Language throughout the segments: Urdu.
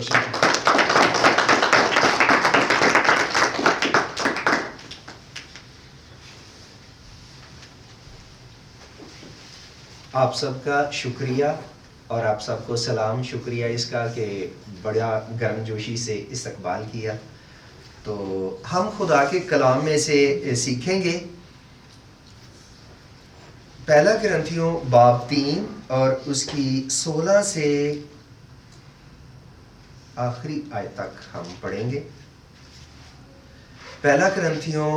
آپ سب کا شکریہ اور آپ سب کو سلام. شکریہ اس کا کہ بڑا گرم جوشی سے استقبال کیا. تو ہم خدا کے کلام میں سے سیکھیں گے پہلا کرنتھیوں باب 3 اور اس کی 16 سے آخری آیت تک ہم پڑھیں گے. پہلا کرنتھیوں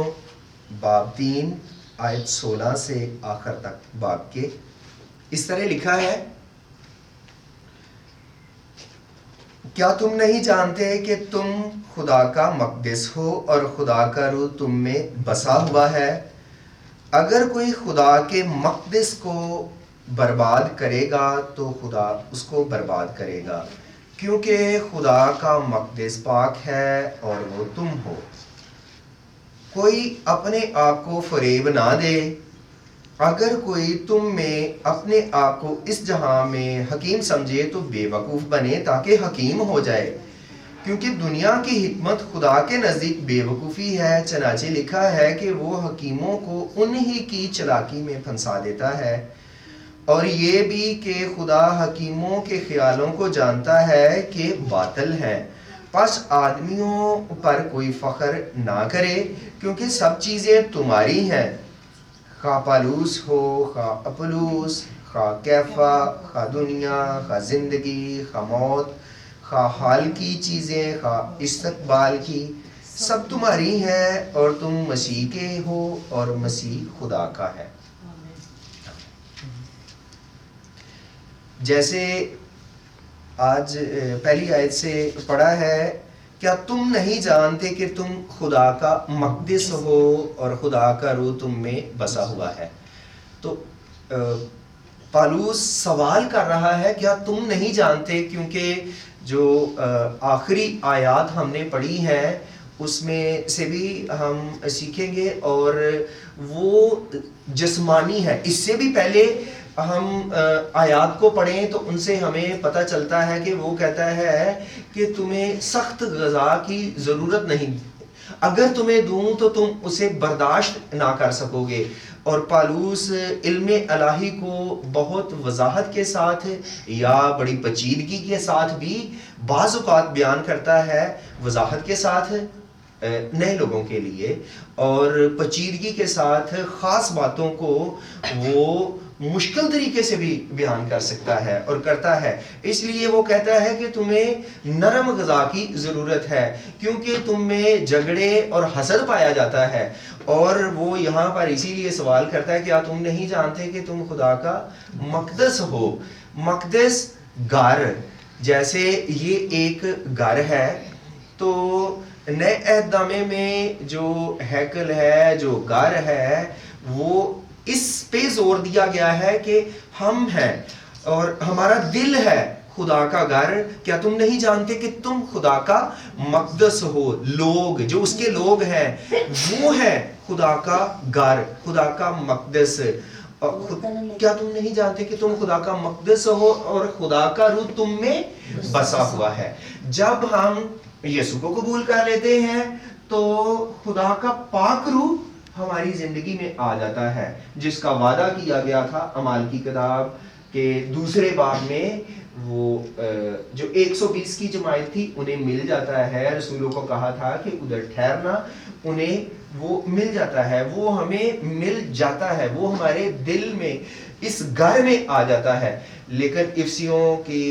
باب 3 آیت 16 سے آخر تک باب کے. اس طرح لکھا ہے، کیا تم نہیں جانتے کہ تم خدا کا مقدس ہو اور خدا کا روح تم میں بسا ہوا ہے؟ اگر کوئی خدا کے مقدس کو برباد کرے گا تو خدا اس کو برباد کرے گا، کیونکہ خدا کا مقدس پاک ہے اور وہ تم ہو. کوئی اپنے آپ کو فریب نہ دے. اگر کوئی تم میں اپنے آپ کو اس جہاں میں حکیم سمجھے تو بے وقوف بنے تاکہ حکیم ہو جائے، کیونکہ دنیا کی حکمت خدا کے نزدیک بے وقوفی ہے. چنانچہ لکھا ہے کہ وہ حکیموں کو انہی کی چلاکی میں پھنسا دیتا ہے. اور یہ بھی کہ خدا حکیموں کے خیالوں کو جانتا ہے کہ باطل ہے. پس آدمیوں پر کوئی فخر نہ کرے، کیونکہ سب چیزیں تمہاری ہیں، خواہ پالوس ہو خواہ اپلوس، خواہ کیفا، خواہ دنیا، خواہ زندگی، خواہ موت، خواہ حال کی چیزیں، خواہ استقبال کی، سب تمہاری ہیں اور تم مسیح کے ہو اور مسیح خدا کا ہے. جیسے آج پہلی آیت سے پڑھا ہے، کیا تم نہیں جانتے کہ تم خدا کا مقدس ہو اور خدا کا روح تم میں بسا ہوا ہے؟ تو پالوس سوال کر رہا ہے، کیا تم نہیں جانتے؟ کیونکہ جو آخری آیات ہم نے پڑھی ہیں اس میں سے بھی ہم سیکھیں گے، اور وہ جسمانی ہے. اس سے بھی پہلے ہم آیات کو پڑھیں تو ان سے ہمیں پتہ چلتا ہے کہ وہ کہتا ہے کہ تمہیں سخت غذا کی ضرورت نہیں، اگر تمہیں دوں تو تم اسے برداشت نہ کر سکو گے. اور پالوس علم الہی کو بہت وضاحت کے ساتھ یا بڑی پیچیدگی کے ساتھ بھی بعض اوقات بیان کرتا ہے، وضاحت کے ساتھ نئے لوگوں کے لیے اور پیچیدگی کے ساتھ خاص باتوں کو وہ مشکل طریقے سے بھی بیان کر سکتا ہے اور کرتا ہے. اس لیے وہ کہتا ہے کہ تمہیں نرم غذا کی ضرورت ہے، کیونکہ تم میں جھگڑے اور حسد پایا جاتا ہے. اور وہ یہاں پر اسی لیے سوال کرتا ہے کہ کیا تم نہیں جانتے کہ تم خدا کا مقدس ہو. مقدس گھر، جیسے یہ ایک گھر ہے تو نئے عہد نامے میں جو ہیکل ہے، جو گھر ہے، وہ اس پہ زور دیا گیا ہے کہ ہم ہیں اور ہمارا دل ہے خدا کا گھر. کیا تم نہیں جانتے کہ تم خدا کا مقدس ہو؟ لوگ جو اس کے لوگ ہیں وہ ہیں خدا کا گھر، خدا کا مقدس. کیا تم نہیں جانتے کہ تم خدا کا مقدس ہو اور خدا کا روح تم میں بسا ہوا ہے؟ جب ہم یسوع کو قبول کر لیتے ہیں تو خدا کا پاک روح ہماری زندگی میں آ جاتا ہے، جس کا وعدہ کیا گیا تھا اعمال کی کتاب کے 2 باب میں. وہ جو 120 کی جماعت تھی انہیں مل جاتا ہے، رسولوں کو کہا تھا کہ ادھر ٹھہرنا، انہیں وہ مل جاتا ہے، وہ ہمیں مل جاتا ہے، وہ ہمارے دل میں اس گھر میں آ جاتا ہے. لیکن افسیوں کے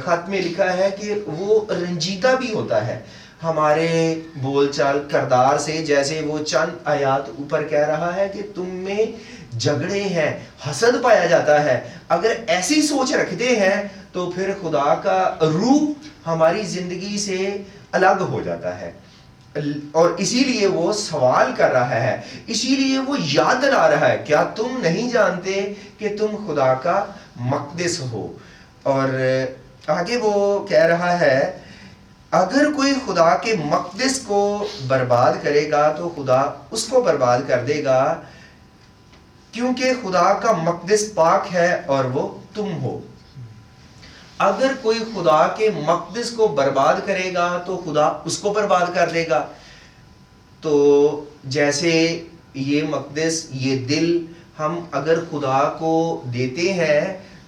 خط میں لکھا ہے کہ وہ رنجیدہ بھی ہوتا ہے ہمارے بول چال کردار سے، جیسے وہ چند آیات اوپر کہہ رہا ہے کہ تم میں جھگڑے ہیں، حسد پایا جاتا ہے. اگر ایسی سوچ رکھتے ہیں تو پھر خدا کا روح ہماری زندگی سے الگ ہو جاتا ہے، اور اسی لیے وہ سوال کر رہا ہے، اسی لیے وہ یاد دلا رہا ہے، کیا تم نہیں جانتے کہ تم خدا کا مقدس ہو؟ اور آگے وہ کہہ رہا ہے، اگر کوئی خدا کے مقدس کو برباد کرے گا تو خدا اس کو برباد کر دے گا، کیونکہ خدا کا مقدس پاک ہے اور وہ تم ہو. اگر کوئی خدا کے مقدس کو برباد کرے گا تو خدا اس کو برباد کر دے گا. تو جیسے یہ مقدس، یہ دل ہم اگر خدا کو دیتے ہیں،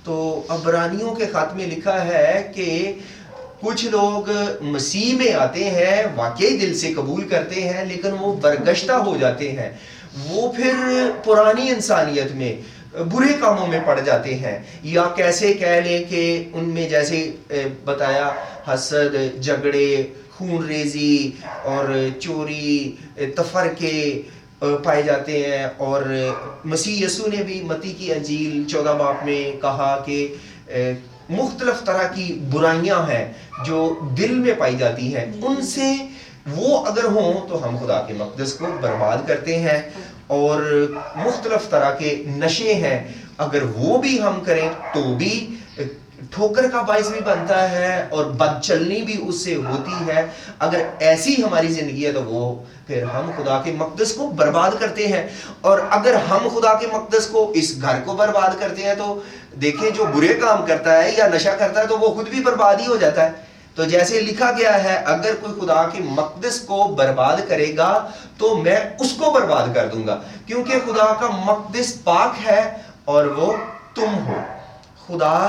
تو عبرانیوں کے خط میں لکھا ہے کہ کچھ لوگ مسیح میں آتے ہیں، واقعی دل سے قبول کرتے ہیں، لیکن وہ برگشتہ ہو جاتے ہیں، وہ پھر پرانی انسانیت میں برے کاموں میں پڑ جاتے ہیں. یا کیسے کہہ لیں کہ ان میں جیسے بتایا حسد، جھگڑے، خون ریزی اور چوری، تفرقے پائے جاتے ہیں. اور مسیح یسوع نے بھی متی کی انجیل 14 باب میں کہا کہ مختلف طرح کی برائیاں ہیں جو دل میں پائی جاتی ہیں، ان سے وہ اگر ہوں تو ہم خدا کے مقدس کو برباد کرتے ہیں. اور مختلف طرح کے نشے ہیں، اگر وہ بھی ہم کریں تو بھی ٹھوکر کا باعث بھی بنتا ہے اور بد چلنی بھی اس سے ہوتی ہے. اگر ایسی ہماری زندگی ہے تو وہ پھر ہم خدا کے مقدس کو برباد کرتے ہیں. اور اگر ہم خدا کے مقدس کو، اس گھر کو برباد کرتے ہیں، تو دیکھیں جو برے کام کرتا ہے یا نشہ کرتا ہے تو وہ خود بھی برباد ہی ہو جاتا ہے. تو جیسے لکھا گیا ہے، اگر کوئی خدا کے مقدس کو برباد کرے گا تو میں اس کو برباد کر دوں گا، کیونکہ خدا کا مقدس پاک ہے اور وہ تم ہو. خدا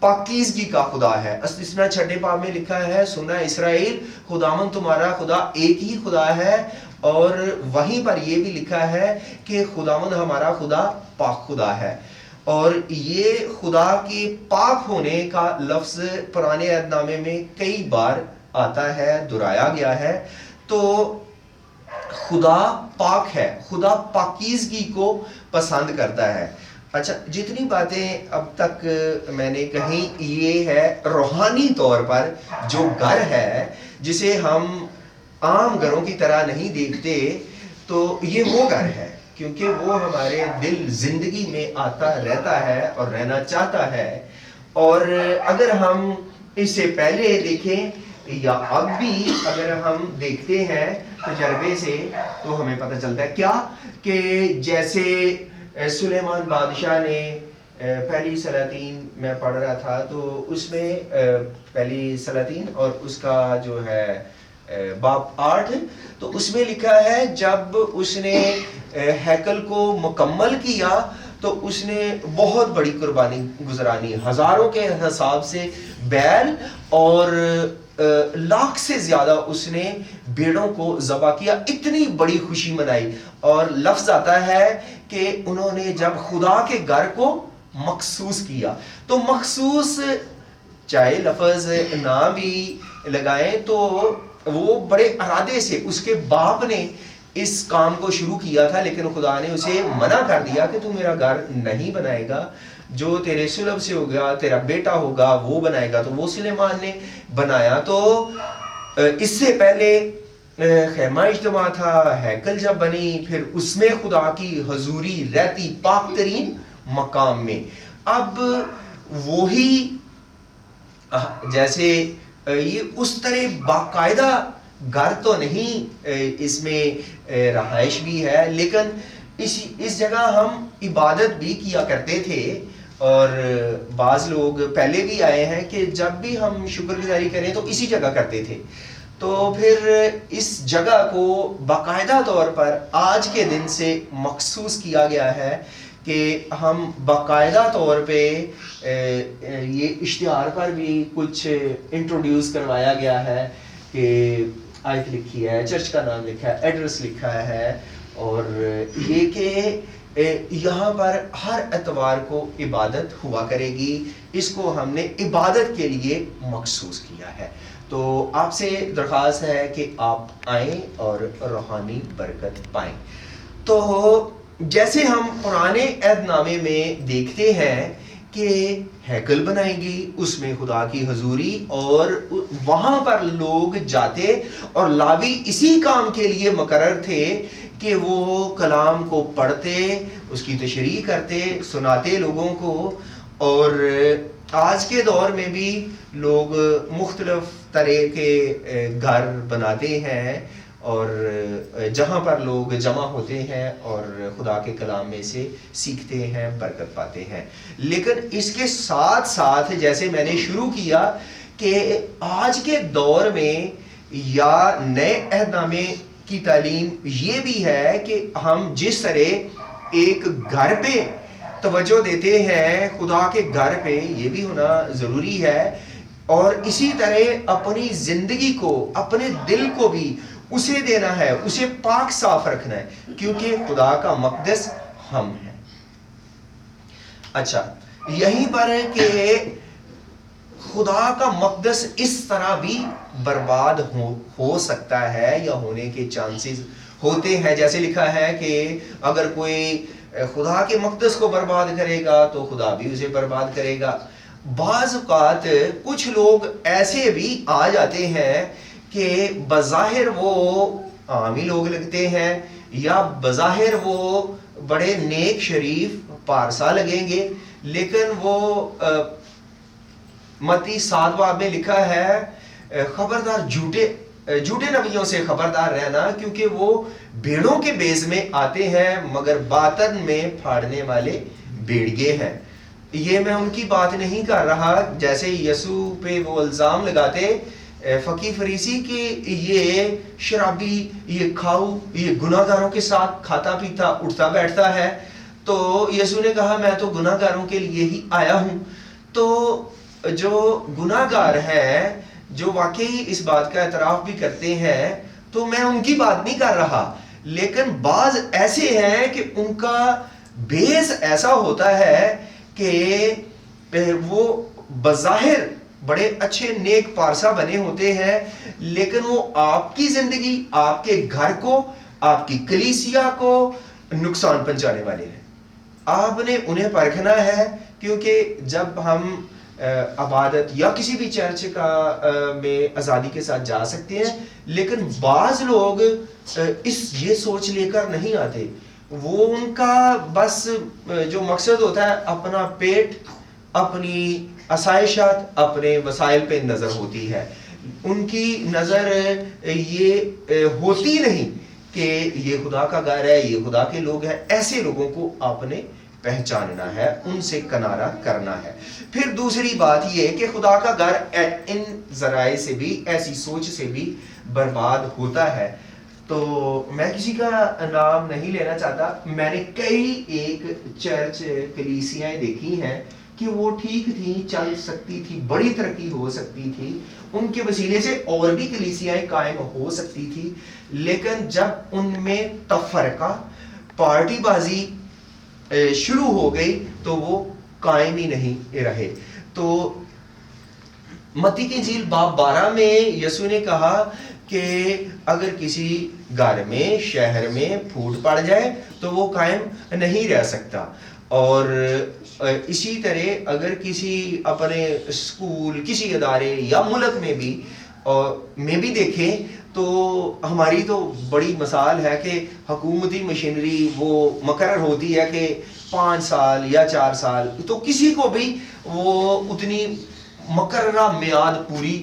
پاکیزگی کا خدا ہے. استثنا 6 باب میں لکھا ہے، سنا اسرائیل، خداوند تمہارا خدا ایک ہی خدا ہے. اور وہیں پر یہ بھی لکھا ہے کہ خداوند ہمارا خدا پاک خدا ہے. اور یہ خدا کے پاک ہونے کا لفظ پرانے عہد نامے میں کئی بار آتا ہے، دہرایا گیا ہے. تو خدا پاک ہے، خدا پاکیزگی کو پسند کرتا ہے. اچھا، جتنی باتیں اب تک میں نے کہیں، یہ ہے روحانی طور پر جو گھر ہے جسے ہم عام گھروں کی طرح نہیں دیکھتے، تو یہ وہ گھر ہے کیونکہ وہ ہمارے دل زندگی میں آتا رہتا ہے اور رہنا چاہتا ہے. اور اگر ہم اس سے پہلے دیکھیں یا اب بھی اگر ہم دیکھتے ہیں تجربے سے، تو ہمیں پتہ چلتا ہے کیا کہ جیسے سلیمان بادشاہ نے پہلی سلاطین میں پڑھ رہا تھا، تو اس میں پہلی سلاطین اور اس کا جو ہے باب 8، تو اس میں لکھا ہے جب اس نے ہیکل کو مکمل کیا تو اس نے بہت بڑی قربانی گزرانی، ہزاروں کے حساب سے بیل اور لاکھ سے زیادہ اس نے بھیڑوں کو ذبح کیا. اتنی بڑی خوشی منائی. اور لفظ آتا ہے کہ انہوں نے جب خدا کے گھر کو مخصوص کیا، تو مخصوص چاہے لفظ نہ بھی لگائیں تو وہ بڑے ارادے سے، اس کے باپ نے اس کام کو شروع کیا تھا، لیکن خدا نے اسے منع کر دیا کہ تو میرا گھر نہیں بنائے گا، جو تیرے سلب سے ہوگا، تیرا بیٹا ہوگا وہ بنائے گا. تو وہ سلیمان نے بنایا. تو اس سے پہلے خیمہ اجتماع تھا، ہیکل جب بنی، پھر اس میں خدا کی حضوری رہتی پاک ترین مقام میں. اب وہی جیسے یہ اس طرح باقاعدہ گھر تو نہیں، اس میں رہائش بھی ہے، لیکن اس جگہ ہم عبادت بھی کیا کرتے تھے. اور بعض لوگ پہلے بھی آئے ہیں کہ جب بھی ہم شکر گزاری کریں تو اسی جگہ کرتے تھے. تو پھر اس جگہ کو باقاعدہ طور پر آج کے دن سے مخصوص کیا گیا ہے کہ ہم باقاعدہ طور پہ یہ اشتہار پر بھی کچھ انٹروڈیوس کروایا گیا ہے کہ آیت لکھی ہے، چرچ کا نام لکھا ہے، ایڈریس لکھا ہے، اور یہ کہ یہاں پر ہر اتوار کو عبادت ہوا کرے گی. اس کو ہم نے عبادت کے لیے مخصوص کیا ہے. تو آپ سے درخواست ہے کہ آپ آئیں اور روحانی برکت پائیں. تو جیسے ہم پرانے عہد نامے میں دیکھتے ہیں کہ ہیکل بنائیں گی، اس میں خدا کی حضوری، اور وہاں پر لوگ جاتے اور لاوی اسی کام کے لیے مقرر تھے کہ وہ کلام کو پڑھتے، اس کی تشریح کرتے، سناتے لوگوں کو. اور آج کے دور میں بھی لوگ مختلف طرح کے گھر بناتے ہیں اور جہاں پر لوگ جمع ہوتے ہیں اور خدا کے کلام میں سے سیکھتے ہیں، برکت پاتے ہیں۔ لیکن اس کے ساتھ ساتھ جیسے میں نے شروع کیا کہ آج کے دور میں یا نئے عہد نامے کی تعلیم یہ بھی ہے کہ ہم جس طرح ایک گھر پہ توجہ دیتے ہیں، خدا کے گھر پہ یہ بھی ہونا ضروری ہے، اور اسی طرح اپنی زندگی کو، اپنے دل کو بھی اسے دینا ہے، اسے پاک صاف رکھنا ہے، کیونکہ خدا کا مقدس ہم ہیں۔ اچھا، یہیں پر ہے کہ خدا کا مقدس اس طرح بھی برباد ہو سکتا ہے یا ہونے کے چانسز ہوتے ہیں، جیسے لکھا ہے کہ اگر کوئی خدا کے مقدس کو برباد کرے گا تو خدا بھی اسے برباد کرے گا۔ بعض اوقات کچھ لوگ ایسے بھی آ جاتے ہیں کہ بظاہر وہ عامی لوگ لگتے ہیں یا بظاہر وہ بڑے نیک شریف پارسا لگیں گے، لیکن وہ متی 7 باب میں لکھا ہے خبردار جھوٹے نبیوں سے خبردار رہنا، کیونکہ وہ بھیڑوں کے بیز میں آتے ہیں مگر باطن میں پھاڑنے والے بھیڑیے ہیں۔ یہ میں ان کی بات نہیں کر رہا جیسے یسوع پہ وہ الزام لگاتے فقی فریسی کہ یہ شرابی، یہ کھاؤ، یہ گناہ گاروں کے ساتھ کھاتا پیتا اٹھتا بیٹھتا ہے۔ تو یسوع نے کہا میں تو گناہ گاروں کے لیے ہی آیا ہوں۔ تو جو گناہ گار ہیں، جو واقعی اس بات کا اعتراف بھی کرتے ہیں، تو میں ان کی بات نہیں کر رہا، لیکن بعض ایسے ہیں کہ ان کا بیس ایسا ہوتا ہے کہ وہ بظاہر بڑے اچھے نیک پارسا بنے ہوتے ہیں، لیکن وہ آپ کی زندگی، آپ کے گھر کو، آپ کی کلیسیا کو نقصان پہنچانے والے ہیں۔ آپ نے انہیں پرکھنا ہے، کیونکہ جب ہم عبادت یا کسی بھی چرچ کا میں آزادی کے ساتھ جا سکتے ہیں، لیکن بعض لوگ یہ سوچ لے کر نہیں آتے۔ وہ ان کا بس جو مقصد ہوتا ہے اپنا پیٹ، اپنی آسائشات، اپنے وسائل پہ نظر ہوتی ہے۔ ان کی نظر یہ ہوتی نہیں کہ یہ خدا کا گھر ہے، یہ خدا کے لوگ ہیں۔ ایسے لوگوں کو آپ نے پہچاننا ہے، ان سے کنارہ کرنا ہے۔ پھر دوسری بات یہ کہ خدا کا گھر ان ذرائع سے بھی، ایسی سوچ سے بھی برباد ہوتا ہے۔ تو میں کسی کا نام نہیں لینا چاہتا، میں نے کئی ایک چرچ کلیسیاں دیکھی ہیں کہ وہ ٹھیک تھی، چل سکتی تھی، بڑی ترقی ہو سکتی تھی، ان کے وسیلے سے اور بھی کلیسیاں قائم ہو سکتی تھی، لیکن جب ان میں تفرقہ، پارٹی بازی شروع ہو گئی تو وہ قائم ہی نہیں رہے۔ تو متی کی انجیل باب 12 میں یسوع نے کہا کہ اگر کسی گھر میں، شہر میں پھوٹ پڑ جائے تو وہ قائم نہیں رہ سکتا۔ اور اسی طرح اگر کسی اپنے اسکول، کسی ادارے یا ملک میں بھی دیکھیں تو ہماری تو بڑی مثال ہے کہ حکومتی مشینری وہ مقرر ہوتی ہے کہ 5 سال یا 4 سال، تو کسی کو بھی وہ اتنی مقررہ میعاد پوری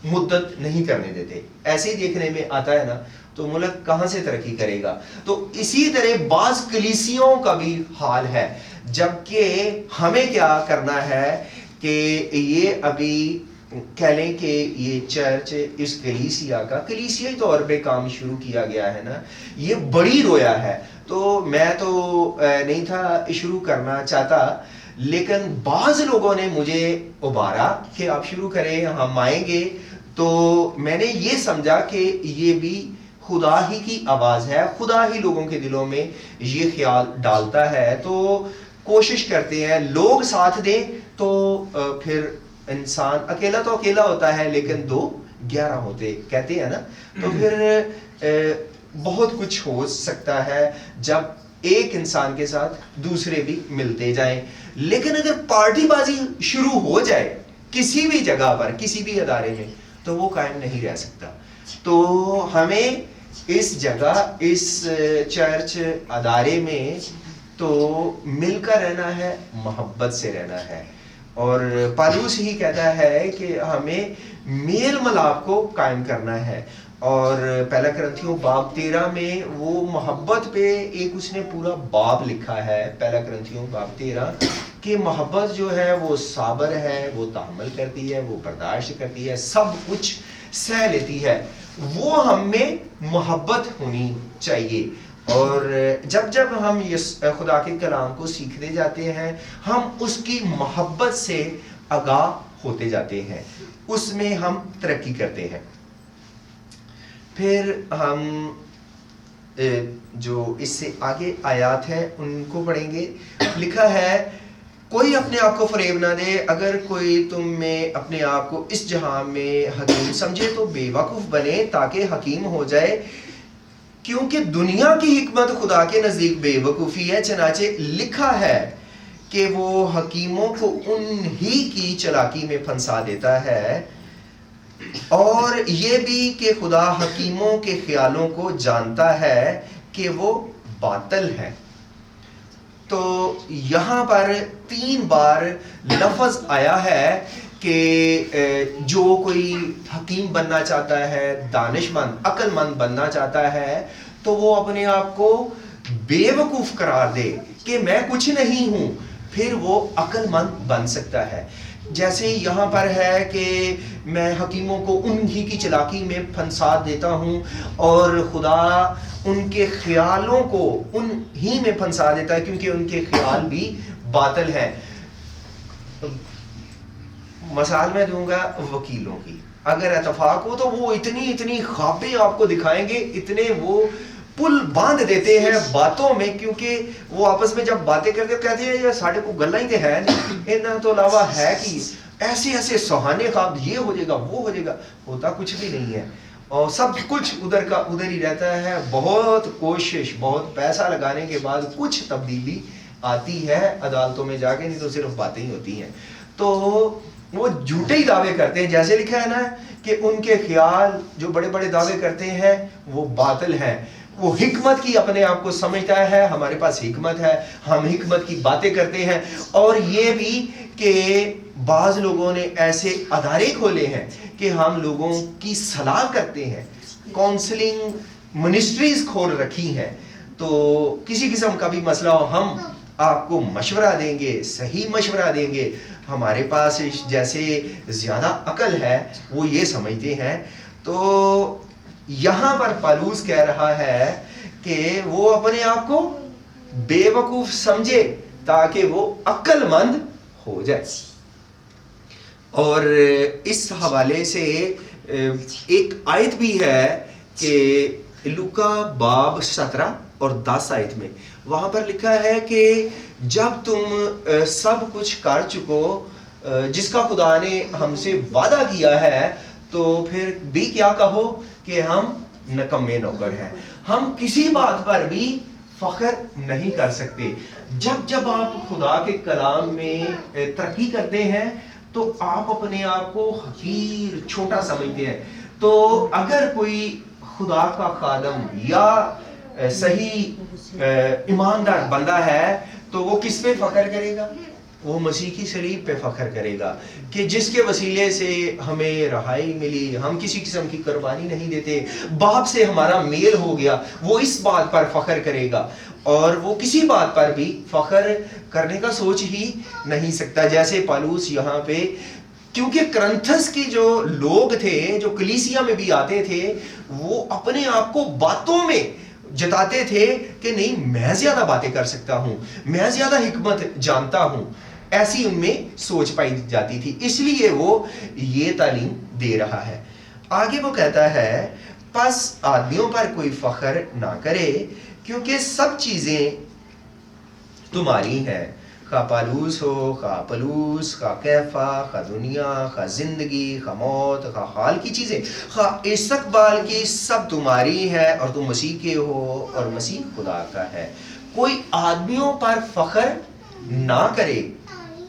مدت نہیں کرنے دیتے۔ ایسے ہی دیکھنے میں آتا ہے نا، تو ملک کہاں سے ترقی کرے گا؟ تو اسی طرح بعض کلیسیوں کا بھی حال ہے، جبکہ ہمیں کیا کرنا ہے کہ یہ ابھی کہہ لیں کہ یہ چرچ اس کلیسیائی طور پہ کام شروع کیا گیا ہے نا، یہ بڑی رویا ہے۔ تو میں تو نہیں تھا شروع کرنا چاہتا، لیکن بعض لوگوں نے مجھے ابھارا کہ آپ شروع کریں، ہم آئیں گے۔ تو میں نے یہ سمجھا کہ یہ بھی خدا ہی کی آواز ہے، خدا ہی لوگوں کے دلوں میں یہ خیال ڈالتا ہے۔ تو کوشش کرتے ہیں لوگ ساتھ دیں، تو پھر انسان اکیلا تو اکیلا ہوتا ہے، لیکن 2 11 ہوتے کہتے ہیں نا، تو پھر بہت کچھ ہو سکتا ہے جب ایک انسان کے ساتھ دوسرے بھی ملتے جائیں۔ لیکن اگر پارٹی بازی شروع ہو جائے کسی بھی جگہ پر، کسی بھی ادارے میں، تو وہ قائم نہیں رہ سکتا۔ تو ہمیں اس جگہ، اس چرچ ادارے میں تو مل کر رہنا ہے، محبت سے رہنا ہے، اور پالوس ہی کہتا ہے کہ ہمیں میل ملاپ کو قائم کرنا ہے۔ اور پہلا کرنتھیوں باب 13 میں وہ محبت پہ ایک اس نے پورا باب لکھا ہے، پہلا کرنتھیوں باب 13، کہ محبت جو ہے وہ صابر ہے، وہ تحمل کرتی ہے، وہ برداشت کرتی ہے، سب کچھ سہ لیتی ہے۔ وہ ہم میں محبت ہونی چاہیے، اور جب جب ہم خدا کے کلام کو سیکھتے جاتے ہیں ہم اس کی محبت سے آگاہ ہوتے جاتے ہیں، اس میں ہم ترقی کرتے ہیں۔ پھر ہم جو اس سے آگے آیات ہیں ان کو پڑھیں گے۔ لکھا ہے کوئی اپنے آپ کو فریب نہ دے، اگر کوئی تم میں اپنے آپ کو اس جہان میں حکیم سمجھے تو بے وقوف بنے تاکہ حکیم ہو جائے، کیونکہ دنیا کی حکمت خدا کے نزدیک بے وقوفی ہے، چنانچہ لکھا ہے کہ وہ حکیموں کو انہی کی چلاکی میں پھنسا دیتا ہے، اور یہ بھی کہ خدا حکیموں کے خیالوں کو جانتا ہے کہ وہ باطل ہیں۔ تو یہاں پر 3 بار لفظ آیا ہے کہ جو کوئی حکیم بننا چاہتا ہے، دانش مند، عقل مند بننا چاہتا ہے، تو وہ اپنے آپ کو بے وقوف قرار دے کہ میں کچھ نہیں ہوں، پھر وہ عقل مند بن سکتا ہے۔ جیسے یہاں پر ہے کہ میں حکیموں کو انہی کی چلاکی میں پھنسا دیتا ہوں، اور خدا ان کے خیالوں کو انہی میں پھنسا دیتا ہے کیونکہ ان کے خیال بھی باطل ہیں۔ مثال میں دوں گا وکیلوں کی، اگر اتفاق ہو تو وہ اتنی خوابیں آپ کو دکھائیں گے، اتنے وہ پل باندھ دیتے ہیں باتوں میں، کیونکہ وہ آپس میں جب باتیں کرتے ہیں کہتے ہیں یہ ساڑھے کو گلہ ہی تو ہے نہیں، انہاں تو علاوہ ہے کہ ایسے سہانے خواب، یہ ہو جائے گا وہ ہو جائے گا، ہوتا کچھ بھی نہیں ہے، اور سب کچھ ادھر کا ادھر ہی رہتا ہے۔ بہت کوشش، بہت پیسہ لگانے کے بعد کچھ تبدیلی آتی ہے عدالتوں میں جا کے، نہیں تو صرف باتیں ہی ہوتی ہیں۔ تو وہ جھوٹے ہی دعوے کرتے ہیں، جیسے لکھا ہے نا کہ ان کے خیال جو بڑے بڑے دعوے کرتے ہیں وہ باطل ہیں۔ وہ حکمت کی اپنے آپ کو سمجھتا ہے، ہمارے پاس حکمت ہے، ہم حکمت کی باتیں کرتے ہیں، اور یہ بھی کہ بعض لوگوں نے ایسے ادارے کھولے ہیں کہ ہم لوگوں کی صلاح کرتے ہیں، کونسلنگ منسٹریز کھول رکھی ہیں، تو کسی قسم کا بھی مسئلہ ہو ہم آپ کو مشورہ دیں گے، صحیح مشورہ دیں گے۔ ہمارے پاس جیسے زیادہ عقل ہے وہ یہ سمجھتے ہیں۔ تو یہاں پر پالوس کہہ رہا ہے کہ وہ اپنے آپ کو بے وقوف سمجھے تاکہ وہ عقل مند ہو جائے۔ اور اس حوالے سے ایک آیت بھی ہے کہ لوکا باب 17 اور 10 آیت میں وہاں پر لکھا ہے کہ جب تم سب کچھ کر چکو جس کا خدا نے ہم سے وعدہ کیا ہے، تو پھر بھی کیا کہو کہ ہم نکمے نوکر ہیں۔ ہم کسی بات پر بھی فخر نہیں کر سکتے۔ جب آپ خدا کے کلام میں ترقی کرتے ہیں تو آپ اپنے آپ کو حقیر، چھوٹا سمجھتے ہیں۔ تو اگر کوئی خدا کا خادم یا صحیح ایماندار بندہ ہے تو وہ کس پہ فخر کرے گا؟ وہ مسیح کی صلیب پہ فخر کرے گا کہ جس کے وسیلے سے ہمیں رہائی ملی، ہم کسی قسم کی قربانی نہیں دیتے، باپ سے ہمارا میل ہو گیا، وہ اس بات پر فخر کرے گا، اور وہ کسی بات پر بھی فخر کرنے کا سوچ ہی نہیں سکتا۔ جیسے پالوس یہاں پہ، کیونکہ کرنتھس کی جو لوگ تھے جو کلیسیا میں بھی آتے تھے، وہ اپنے آپ کو باتوں میں جتاتے تھے کہ نہیں میں زیادہ باتیں کر سکتا ہوں، میں زیادہ حکمت جانتا ہوں، ایسی ان میں سوچ پائی جاتی تھی، اس لیے وہ یہ تعلیم دے رہا ہے۔ آگے وہ کہتا ہے پس آدمیوں پر کوئی فخر نہ کرے، کیونکہ سب چیزیں تمہاری ہیں، خواہ پالوس ہو، خواہ پلوس، خواہ کیفا، خواہ دنیا، خواہ زندگی، خواہ موت، خواہ حال کی چیزیں، خواہ استقبال کی، سب تمہاری ہے، اور تم مسیح کے ہو اور مسیح خدا کا ہے۔ کوئی آدمیوں پر فخر نہ کرے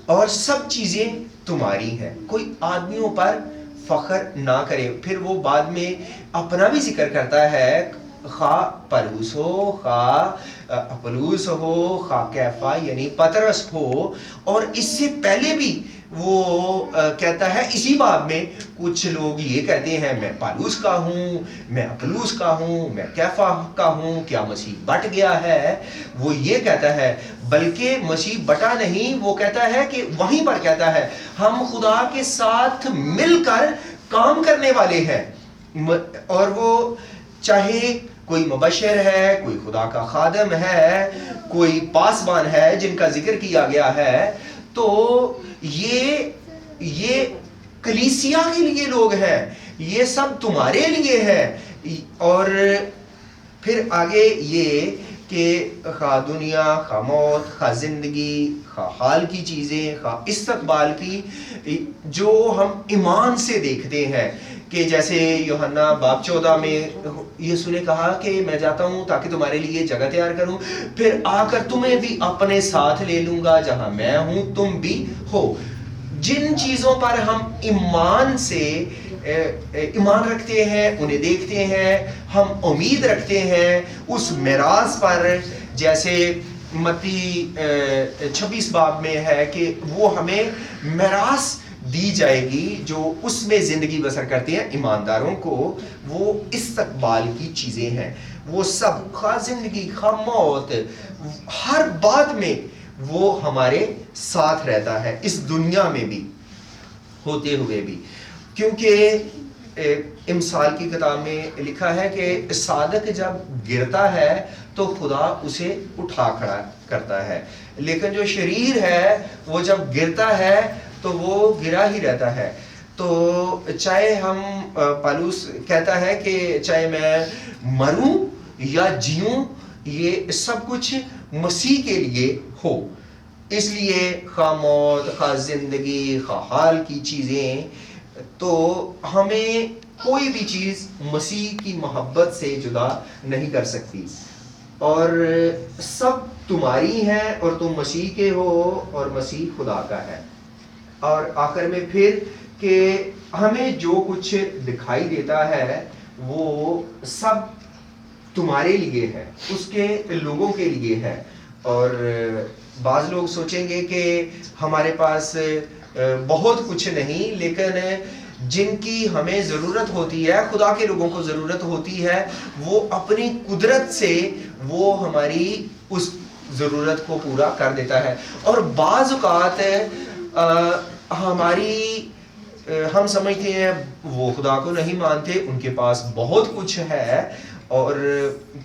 اور سب چیزیں تمہاری ہیں، کوئی آدمیوں پر فخر نہ کرے۔ پھر وہ بعد میں اپنا بھی ذکر کرتا ہے خواہ پلوس ہو، خواہ اپلوس ہو، خواہ کیفا یعنی پطرس ہو، اور اس سے پہلے بھی وہ کہتا ہے اسی باب میں کچھ لوگ یہ کہتے ہیں میں پالوس کا ہوں، میں اپلوس کا ہوں، میں کیفا کا ہوں، کیا مسیح بٹ گیا ہے؟ وہ یہ کہتا ہے بلکہ مسیح بٹا نہیں، وہ کہتا ہے کہ وہیں پر کہتا ہے ہم خدا کے ساتھ مل کر کام کرنے والے ہیں، اور وہ چاہے کوئی مبشر ہے، کوئی خدا کا خادم ہے، کوئی پاسبان ہے جن کا ذکر کیا گیا ہے، تو یہ کلیسیا کے لیے لوگ ہیں، یہ سب تمہارے لیے ہے۔ اور پھر آگے یہ کہ خواہ دنیا، خواہ موت، خواہ زندگی، خواہ حال کی چیزیں، خواہ استقبال کی، جو ہم ایمان سے دیکھتے ہیں، کہ جیسے یوحنا باب 14 میں یسوع نے کہا کہ میں جاتا ہوں تاکہ تمہارے لیے جگہ تیار کروں، پھر آ کر تمہیں بھی اپنے ساتھ لے لوں گا، جہاں میں ہوں تم بھی ہو۔ جن چیزوں پر ہم ایمان سے ایمان رکھتے ہیں، انہیں دیکھتے ہیں، ہم امید رکھتے ہیں اس میراث پر، جیسے متی 26 باب میں ہے کہ وہ ہمیں میراث دی جائے گی جو اس میں زندگی بسر کرتے ہیں ایمانداروں کو، وہ استقبال کی چیزیں ہیں، وہ سب خواہ زندگی، خواہ موت، ہر بات میں وہ ہمارے ساتھ رہتا ہے، اس دنیا میں بھی ہوتے ہوئے بھی، کیونکہ امثال کی کتاب میں لکھا ہے کہ صادق جب گرتا ہے تو خدا اسے اٹھا کھڑا کرتا ہے، لیکن جو شریر ہے وہ جب گرتا ہے تو وہ گرا ہی رہتا ہے۔ تو چاہے ہم پالوس کہتا ہے کہ چاہے میں مروں یا جیوں، یہ سب کچھ مسیح کے لیے ہو، اس لیے خواہ موت، خواہ زندگی، خواہ حال کی چیزیں، تو ہمیں کوئی بھی چیز مسیح کی محبت سے جدا نہیں کر سکتی، اور سب تمہاری ہیں اور تم مسیح کے ہو اور مسیح خدا کا ہے۔ اور آخر میں پھر کہ ہمیں جو کچھ دکھائی دیتا ہے وہ سب تمہارے لیے ہے، اس کے لوگوں کے لیے ہے۔ اور بعض لوگ سوچیں گے کہ ہمارے پاس بہت کچھ نہیں، لیکن جن کی ہمیں ضرورت ہوتی ہے، خدا کے لوگوں کو ضرورت ہوتی ہے، وہ اپنی قدرت سے وہ ہماری اس ضرورت کو پورا کر دیتا ہے۔ اور بعض اوقات ہم سمجھتے ہیں وہ خدا کو نہیں مانتے، ان کے پاس بہت کچھ ہے، اور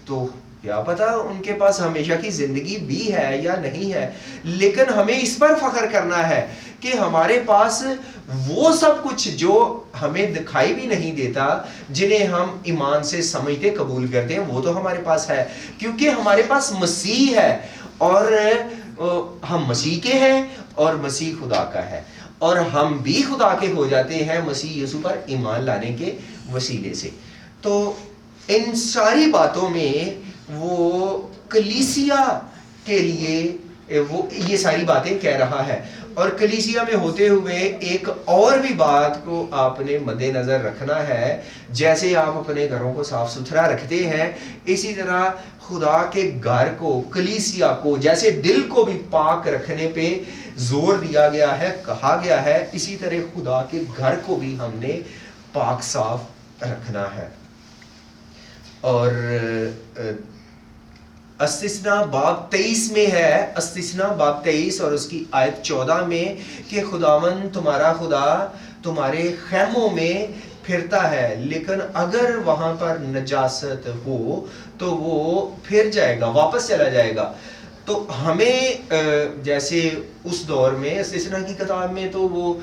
تو کیا پتا ان کے پاس ہمیشہ کی زندگی بھی ہے یا نہیں ہے، لیکن ہمیں اس پر فخر کرنا ہے کہ ہمارے پاس وہ سب کچھ جو ہمیں دکھائی بھی نہیں دیتا، جنہیں ہم ایمان سے سمجھتے قبول کرتے ہیں، وہ تو ہمارے پاس ہے، کیونکہ ہمارے پاس مسیح ہے، اور ہم مسیح کے ہیں اور مسیح خدا کا ہے، اور ہم بھی خدا کے ہو جاتے ہیں مسیح یسوع پر ایمان لانے کے وسیلے سے۔ تو ان ساری باتوں میں وہ کلیسیا کے لیے وہ یہ ساری باتیں کہہ رہا ہے، اور کلیسیا میں ہوتے ہوئے ایک اور بھی بات کو آپ نے مد نظر رکھنا ہے، جیسے آپ اپنے گھروں کو صاف ستھرا رکھتے ہیں، اسی طرح خدا کے گھر کو، کلیسیا کو، جیسے دل کو بھی پاک رکھنے پہ زور دیا گیا ہے، کہا گیا ہے، اسی طرح خدا کے گھر کو بھی ہم نے پاک صاف رکھنا ہے۔ اور استثناء باب 23 میں ہے، استثناء باب 23 اور اس کی آیت 14 میں، کہ خداوند تمہارا خدا تمہارے خیموں میں پھرتا ہے، لیکن اگر وہاں پر نجاست ہو تو وہ پھر جائے گا، واپس چلا جائے گا۔ تو ہمیں جیسے اس دور میں استثناء کی کتاب میں تو وہ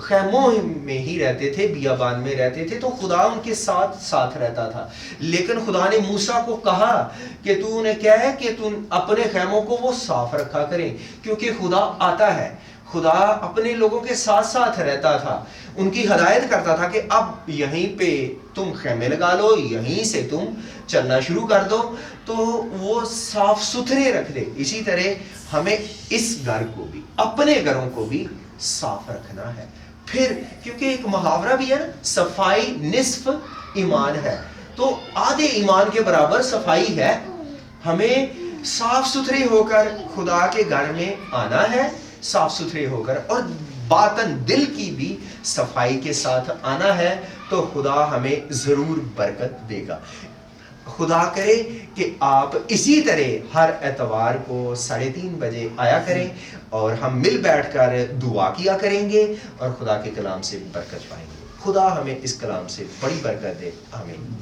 خیموں میں ہی رہتے تھے، بیابان میں رہتے تھے، تو خدا ان کے ساتھ رہتا تھا، لیکن خدا نے موسیٰ کو کہا کہ تو نے کیا ہے کہ تم اپنے خیموں کو وہ صاف رکھا کریں، کیونکہ خدا آتا ہے، خدا اپنے لوگوں کے ساتھ رہتا تھا، ان کی ہدایت کرتا تھا کہ اب یہیں پہ تم خیمے لگا لو، یہیں سے تم چلنا شروع کر دو، تو وہ صاف ستھرے رکھ دے۔ اسی طرح ہمیں اس گھر کو بھی، اپنے گھروں کو بھی صاف رکھنا ہے۔ پھر کیونکہ ایک محاورہ بھی ہے نا، صفائی نصف ایمان ہے، تو آدھے ایمان کے برابر صفائی ہے. ہمیں صاف ستھرے ہو کر خدا کے گھر میں آنا ہے, صاف ستھرے ہو کر, اور باطن دل کی بھی صفائی کے ساتھ آنا ہے, تو خدا ہمیں ضرور برکت دے گا. خدا کرے کہ آپ اسی طرح ہر اتوار کو 3:30 بجے آیا کریں, اور ہم مل بیٹھ کر دعا کیا کریں گے اور خدا کے کلام سے برکت پائیں گے. خدا ہمیں اس کلام سے بڑی برکت دے. آمین.